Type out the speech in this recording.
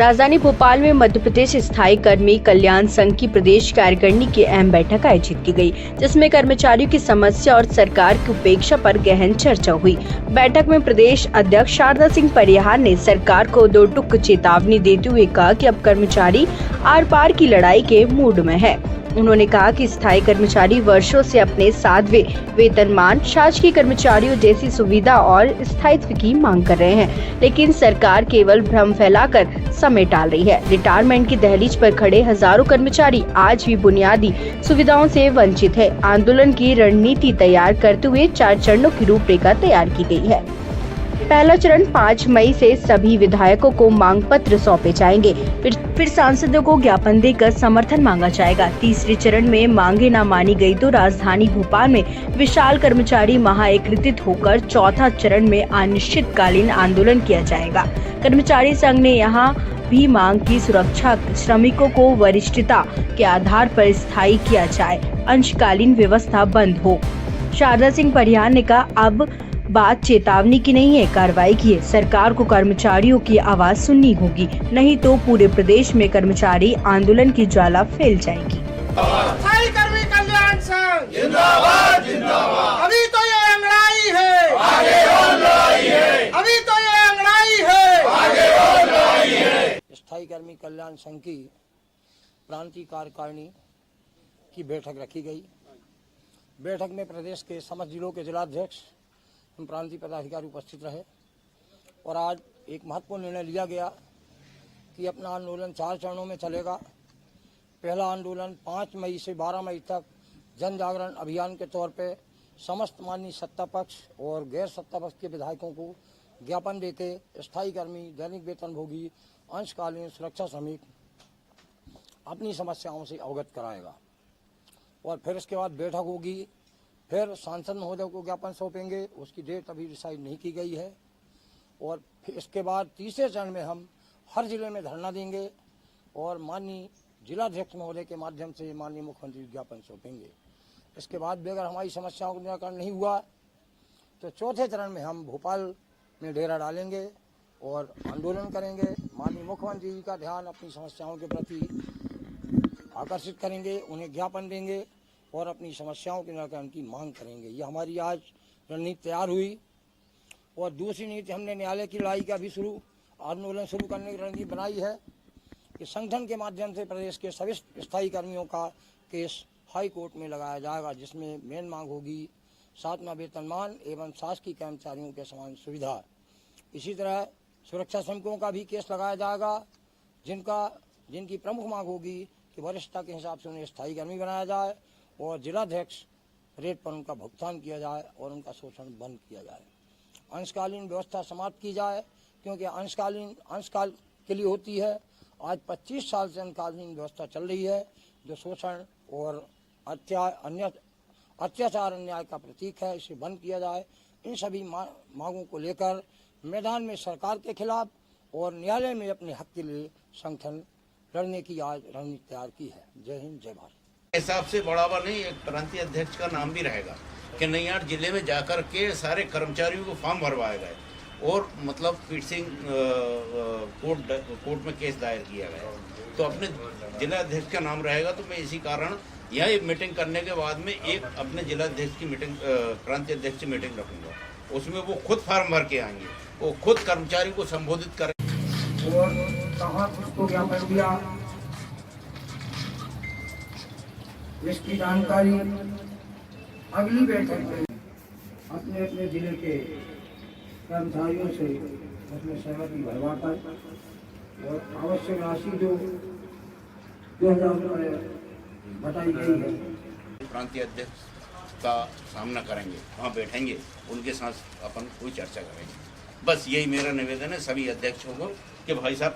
राजधानी भोपाल में मध्य प्रदेश स्थायी कर्मी कल्याण संघ की प्रदेश कार्यकारिणी की अहम बैठक आयोजित की गई, जिसमें कर्मचारियों की समस्या और सरकार की उपेक्षा पर गहन चर्चा हुई। बैठक में प्रदेश अध्यक्ष शारदा सिंह परिहार ने सरकार को दो टूक चेतावनी देते हुए कहा कि अब कर्मचारी आर पार की लड़ाई के मूड में है। उन्होंने कहा कि स्थायी कर्मचारी वर्षों से अपने 7वें वेतनमान, शासकीय कर्मचारियों जैसी सुविधा और स्थायित्व की मांग कर रहे हैं, लेकिन सरकार केवल भ्रम फैलाकर समय टाल रही है। रिटायरमेंट की दहलीज पर खड़े हजारों कर्मचारी आज भी बुनियादी सुविधाओं से वंचित है। आंदोलन की रणनीति तैयार करते हुए 4 चरणों की रूपरेखा तैयार की गई है। पहला चरण 5 मई से सभी विधायकों को मांग पत्र सौंपे जाएंगे, फिर सांसदों को ज्ञापन देकर समर्थन मांगा जाएगा। तीसरे चरण में मांगे न मानी गई तो राजधानी भोपाल में विशाल कर्मचारी महाएकीकृत होकर चौथा चरण में अनिश्चितकालीन आंदोलन किया जाएगा। कर्मचारी संघ ने यहाँ भी मांग की सुरक्षा श्रमिकों को वरिष्ठता के आधार पर स्थायी किया जाए, अंशकालीन व्यवस्था बंद हो। शारदा सिंह परिहार ने कहा, अब बात चेतावनी की नहीं है, कार्रवाई की है। सरकार को कर्मचारियों की आवाज सुननी होगी, नहीं तो पूरे प्रदेश में कर्मचारी आंदोलन की ज्वाला फैल जाएगी। स्थायी कर्मी कल्याण संघ जिंदाबाद जिंदाबाद। अभी तो ये अंगड़ाई है, आगे और लड़ाई है। अभी तो ये अंगड़ाई है, आगे और लड़ाई है। स्थायी कर्मी कल्याण संघ की प्रांतीय कार्यकारिणी की बैठक रखी गई। बैठक में प्रदेश के समस्त जिलों के जिलाध्यक्ष प्रांतीय पदाधिकारी उपस्थित रहे और आज एक महत्वपूर्ण निर्णय लिया गया कि अपना आंदोलन 4 चरणों में चलेगा। पहला आंदोलन 5 मई से 12 मई तक जन जागरण अभियान के तौर पे समस्त माननीय सत्ता पक्ष और गैर सत्ता पक्ष के विधायकों को ज्ञापन देके स्थायी कर्मी, दैनिक वेतनभोगी, अंशकालीन सुरक्षा श्रमिक अपनी समस्याओं से अवगत कराएगा। और फिर इसके बाद बैठक होगी, फिर सांसद महोदय को ज्ञापन सौंपेंगे। उसकी डेट अभी डिसाइड नहीं की गई है। और फिर इसके बाद तीसरे चरण में हम हर जिले में धरना देंगे और माननीय जिलाध्यक्ष महोदय के माध्यम से माननीय मुख्यमंत्री ज्ञापन सौंपेंगे। इसके बाद भी अगर हमारी समस्याओं का निराकरण नहीं हुआ तो चौथे चरण में हम भोपाल में डेरा डालेंगे और आंदोलन करेंगे। माननीय मुख्यमंत्री जी का ध्यान अपनी समस्याओं के प्रति आकर्षित करेंगे, उन्हें ज्ञापन देंगे और अपनी समस्याओं के निराकरण की मांग करेंगे। ये हमारी आज रणनीति तैयार हुई। और दूसरी नीति हमने न्यायालय की लड़ाई का भी आंदोलन शुरू करने की रणनीति बनाई है कि संगठन के माध्यम से प्रदेश के सभी स्थायी कर्मियों का केस हाई कोर्ट में लगाया जाएगा, जिसमें मेन मांग होगी 7वां वेतनमान एवं शासकीय कर्मचारियों के समान सुविधा। इसी तरह सुरक्षा श्रमिकों का भी केस लगाया जाएगा, जिनकी प्रमुख मांग होगी कि वरिष्ठता के हिसाब से उन्हें स्थायी कर्मी बनाया जाए और जिलाध्यक्ष रेट पर उनका भुगतान किया जाए और उनका शोषण बंद किया जाए। अंशकालीन व्यवस्था समाप्त की जाए, क्योंकि अंशकाल के लिए होती है। आज 25 साल से अंशकालीन व्यवस्था चल रही है, जो शोषण और अत्याचार अन्याय का प्रतीक है। इसे बंद किया जाए। इन सभी मांगों को लेकर मैदान में सरकार के खिलाफ और न्यायालय में अपने हक के लिए संगठन लड़ने की आज रणनीति तैयार की है। जय हिंद, जय भारत। हिसाब से बढ़ावा नहीं, एक प्रांतीय अध्यक्ष का नाम भी रहेगा कि नैयार जिले में जाकर के सारे कर्मचारियों को फॉर्म भरवाए गए और मतलब फिक्सिंग कोर्ट में केस दायर किया गया। तो अपने जिला अध्यक्ष का नाम रहेगा। तो मैं इसी कारण यह मीटिंग करने के बाद में एक अपने जिला अध्यक्ष की मीटिंग, प्रांतीय अध्यक्ष की मीटिंग रखूंगा। उसमें वो खुद फॉर्म भर के आएंगे, वो खुद कर्मचारी को संबोधित करेंगे। और कहाँ किसको ज्ञापन दिया, इसकी जानकारी अगली बैठक में अपने अपने जिले के कर्मचारियों से उसमें सहमति भरवाकर और आवश्यक राशि जो 2000 रुपये बताई गई है, प्रांतीय अध्यक्ष का सामना करेंगे, वहाँ बैठेंगे, उनके साथ अपन कोई चर्चा करेंगे। बस यही मेरा निवेदन है सभी अध्यक्षों को कि भाई साहब